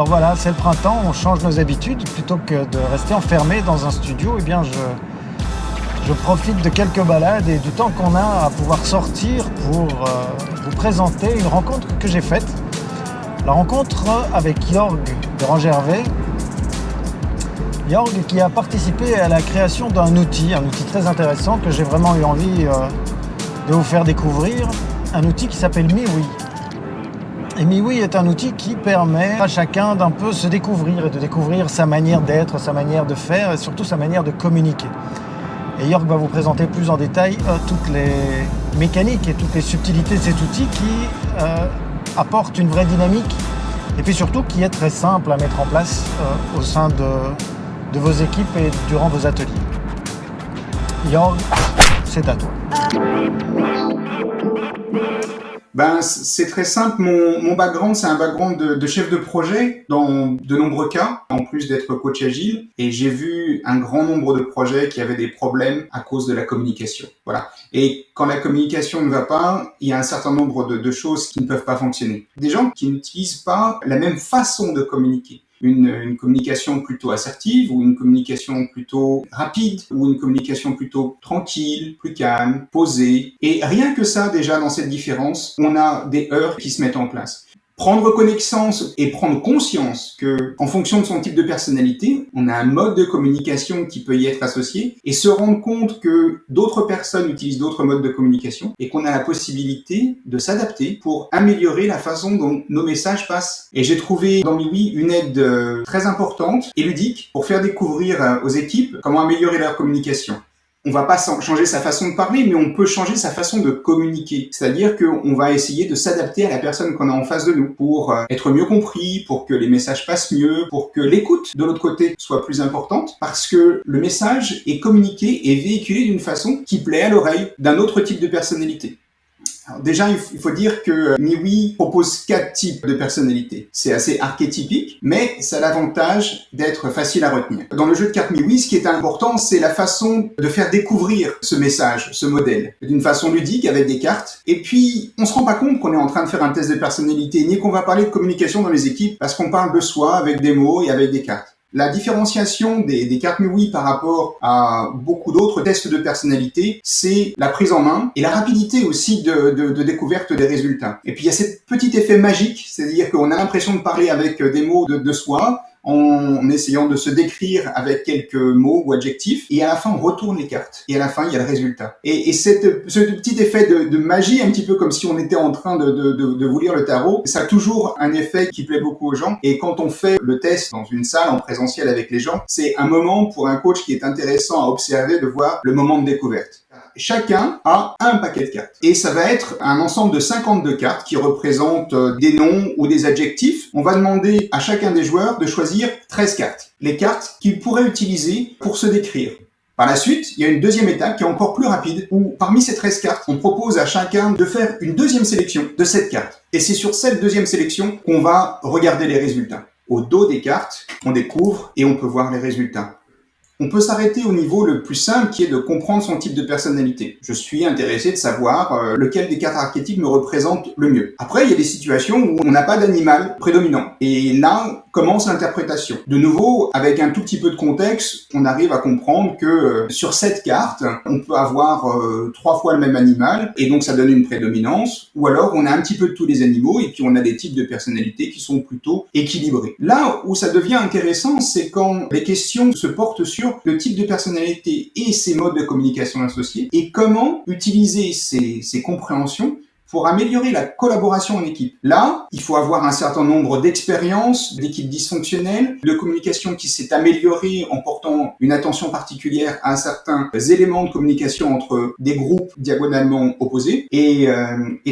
Alors voilà, c'est le printemps, on change nos habitudes. Plutôt que de rester enfermé dans un studio, eh bien je profite de quelques balades et du temps qu'on a à pouvoir sortir pour vous présenter une rencontre que j'ai faite. La rencontre avec Jorg de Rangervais. Jorg qui a participé à la création d'un outil très intéressant que j'ai vraiment eu envie de vous faire découvrir, un outil qui s'appelle MeWe. Et MeWe est un outil qui permet à chacun d'un peu se découvrir et de découvrir sa manière d'être, sa manière de faire et surtout sa manière de communiquer. Et Jorg va vous présenter plus en détail toutes les mécaniques et toutes les subtilités de cet outil qui apporte une vraie dynamique et puis surtout qui est très simple à mettre en place au sein de vos équipes et durant vos ateliers. Jorg, c'est à toi. C'est très simple. Mon background, c'est un background de chef de projet dans de nombreux cas, en plus d'être coach agile. Et j'ai vu un grand nombre de projets qui avaient des problèmes à cause de la communication. Voilà. Et quand la communication ne va pas, il y a un certain nombre de choses qui ne peuvent pas fonctionner. Des gens qui n'utilisent pas la même façon de communiquer. Une communication plutôt assertive ou une communication plutôt rapide ou une communication plutôt tranquille, plus calme, posée. Et rien que ça, déjà, dans cette différence, on a des heurts qui se mettent en place. Prendre connaissance et prendre conscience que, en fonction de son type de personnalité, on a un mode de communication qui peut y être associé et se rendre compte que d'autres personnes utilisent d'autres modes de communication et qu'on a la possibilité de s'adapter pour améliorer la façon dont nos messages passent. Et j'ai trouvé dans MeWe une aide très importante et ludique pour faire découvrir aux équipes comment améliorer leur communication. On va pas changer sa façon de parler, mais on peut changer sa façon de communiquer. C'est-à-dire qu'on va essayer de s'adapter à la personne qu'on a en face de nous pour être mieux compris, pour que les messages passent mieux, pour que l'écoute de l'autre côté soit plus importante, parce que le message est communiqué et véhiculé d'une façon qui plaît à l'oreille d'un autre type de personnalité. Alors déjà, il faut dire que MeWe propose 4 types de personnalités. C'est assez archétypique, mais ça a l'avantage d'être facile à retenir. Dans le jeu de cartes MeWe, ce qui est important, c'est la façon de faire découvrir ce message, ce modèle, d'une façon ludique avec des cartes. Et puis, on se rend pas compte qu'on est en train de faire un test de personnalité, ni qu'on va parler de communication dans les équipes, parce qu'on parle de soi avec des mots et avec des cartes. La différenciation des cartes MeWe par rapport à beaucoup d'autres tests de personnalité, c'est la prise en main et la rapidité aussi de découverte des résultats. Et puis il y a ce petit effet magique, c'est-à-dire qu'on a l'impression de parler avec des mots de soi, en essayant de se décrire avec quelques mots ou adjectifs, et à la fin on retourne les cartes, et à la fin il y a le résultat. Et ce petit effet de magie, un petit peu comme si on était en train de vous lire le tarot, ça a toujours un effet qui plaît beaucoup aux gens, et quand on fait le test dans une salle en présentiel avec les gens, c'est un moment pour un coach qui est intéressant à observer, de voir le moment de découverte. Chacun a un paquet de cartes. Et ça va être un ensemble de 52 cartes qui représentent des noms ou des adjectifs. On va demander à chacun des joueurs de choisir 13 cartes. Les cartes qu'il pourrait utiliser pour se décrire. Par la suite, il y a une deuxième étape qui est encore plus rapide, où parmi ces 13 cartes, on propose à chacun de faire une deuxième sélection de cette carte. Et c'est sur cette deuxième sélection qu'on va regarder les résultats. Au dos des cartes, on découvre et on peut voir les résultats. On peut s'arrêter au niveau le plus simple qui est de comprendre son type de personnalité. Je suis intéressé de savoir lequel des cartes archétypes me représente le mieux. Après, il y a des situations où on n'a pas d'animal prédominant. Et là, commence l'interprétation. De nouveau, avec un tout petit peu de contexte, on arrive à comprendre que sur cette carte, on peut avoir 3 fois le même animal, et donc ça donne une prédominance, ou alors on a un petit peu de tous les animaux, et puis on a des types de personnalités qui sont plutôt équilibrés. Là où ça devient intéressant, c'est quand les questions se portent sur le type de personnalité et ses modes de communication associés, et comment utiliser ces compréhensions pour améliorer la collaboration en équipe. Là, il faut avoir un certain nombre d'expériences, d'équipes dysfonctionnelles, de communication qui s'est améliorée en portant une attention particulière à certains éléments de communication entre des groupes diagonalement opposés. Et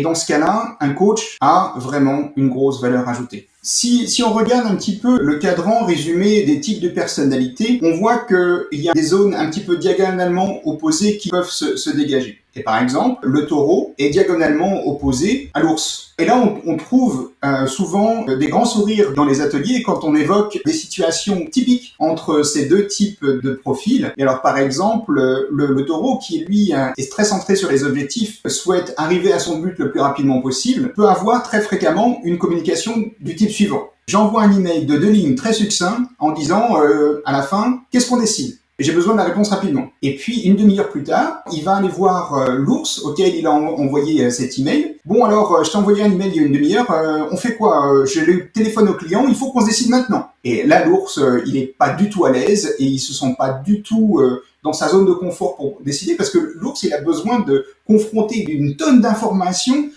dans ce cas-là, un coach a vraiment une grosse valeur ajoutée. Si on regarde un petit peu le cadran résumé des types de personnalités, on voit qu'il y a des zones un petit peu diagonalement opposées qui peuvent se dégager. Et par exemple, le taureau est diagonalement opposé à l'ours. Et là, on trouve souvent des grands sourires dans les ateliers quand on évoque des situations typiques entre ces deux types de profils. Et alors, par exemple, le taureau qui, lui, est très centré sur les objectifs, souhaite arriver à son but le plus rapidement possible, peut avoir très fréquemment une communication du type suivant. J'envoie un email de 2 lignes très succinct en disant à la fin, qu'est-ce qu'on décide ? J'ai besoin de la réponse rapidement. Et puis, une demi-heure plus tard, il va aller voir l'ours auquel il a envoyé cet email. Bon, alors, je t'ai envoyé un email il y a une demi-heure, on fait quoi ? Je le téléphone au client, il faut qu'on se décide maintenant. Et là, l'ours, il est pas du tout à l'aise et il se sent pas du tout dans sa zone de confort pour décider parce que l'ours, il a besoin de confronter une tonne d'informations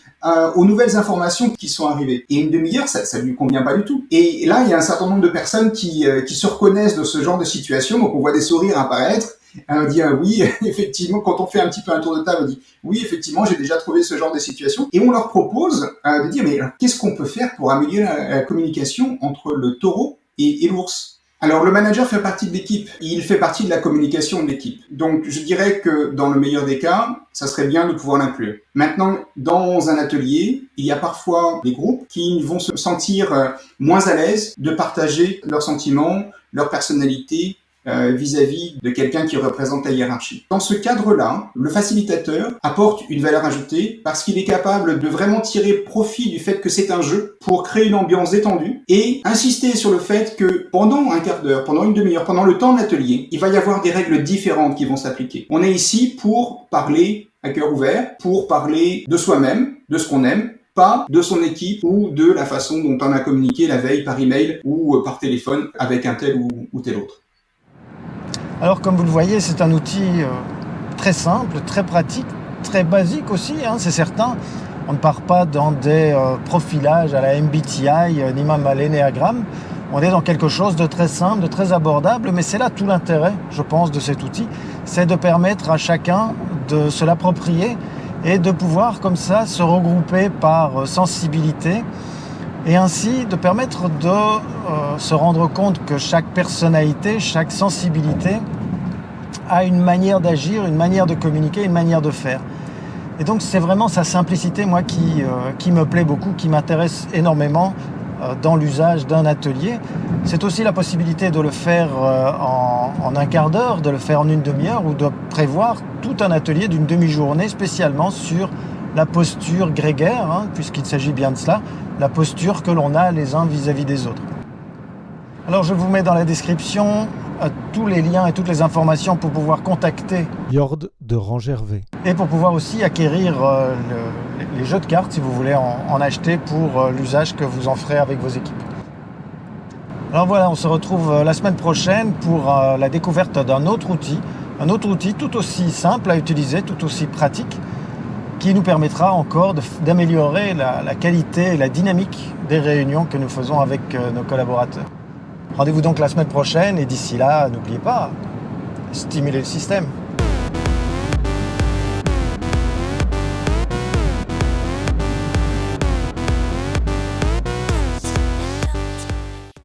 aux nouvelles informations qui sont arrivées. Et une demi-heure, ça lui convient pas du tout. Et là, il y a un certain nombre de personnes qui se reconnaissent de ce genre de situation. Donc, on voit des sourires apparaître. On dit oui, effectivement, quand on fait un petit peu un tour de table, on dit oui, effectivement, j'ai déjà trouvé ce genre de situation. Et on leur propose de dire mais qu'est-ce qu'on peut faire pour améliorer la communication entre le taureau et l'ours ? Alors, le manager fait partie de l'équipe. Il fait partie de la communication de l'équipe. Donc, je dirais que dans le meilleur des cas, ça serait bien de pouvoir l'inclure. Maintenant, dans un atelier, il y a parfois des groupes qui vont se sentir moins à l'aise de partager leurs sentiments, leur personnalité, vis-à-vis de quelqu'un qui représente la hiérarchie. Dans ce cadre-là, le facilitateur apporte une valeur ajoutée parce qu'il est capable de vraiment tirer profit du fait que c'est un jeu pour créer une ambiance détendue et insister sur le fait que pendant un quart d'heure, pendant une demi-heure, pendant le temps de l'atelier, il va y avoir des règles différentes qui vont s'appliquer. On est ici pour parler à cœur ouvert, pour parler de soi-même, de ce qu'on aime, pas de son équipe ou de la façon dont on a communiqué la veille par email ou par téléphone avec un tel ou tel autre. Alors comme vous le voyez, c'est un outil très simple, très pratique, très basique aussi, hein, c'est certain. On ne part pas dans des profilages à la MBTI, ni même à l'énéagramme. On est dans quelque chose de très simple, de très abordable, mais c'est là tout l'intérêt, je pense, de cet outil. C'est de permettre à chacun de se l'approprier et de pouvoir comme ça se regrouper par sensibilité et ainsi de permettre de se rendre compte que chaque personnalité, chaque sensibilité a une manière d'agir, une manière de communiquer, une manière de faire. Et donc c'est vraiment sa simplicité, moi, qui me plaît beaucoup, qui m'intéresse énormément dans l'usage d'un atelier. C'est aussi la possibilité de le faire en un quart d'heure, de le faire en une demi-heure ou de prévoir tout un atelier d'une demi-journée spécialement sur la posture grégaire, hein, puisqu'il s'agit bien de cela, la posture que l'on a les uns vis-à-vis des autres. Alors je vous mets dans la description tous les liens et toutes les informations pour pouvoir contacter Jord de Rangervais. Et pour pouvoir aussi acquérir les jeux de cartes si vous voulez en acheter pour l'usage que vous en ferez avec vos équipes. Alors voilà, on se retrouve la semaine prochaine pour la découverte d'un autre outil tout aussi simple à utiliser, tout aussi pratique, qui nous permettra encore d'améliorer la qualité et la dynamique des réunions que nous faisons avec nos collaborateurs. Rendez-vous donc la semaine prochaine et d'ici là, n'oubliez pas, stimulez le système.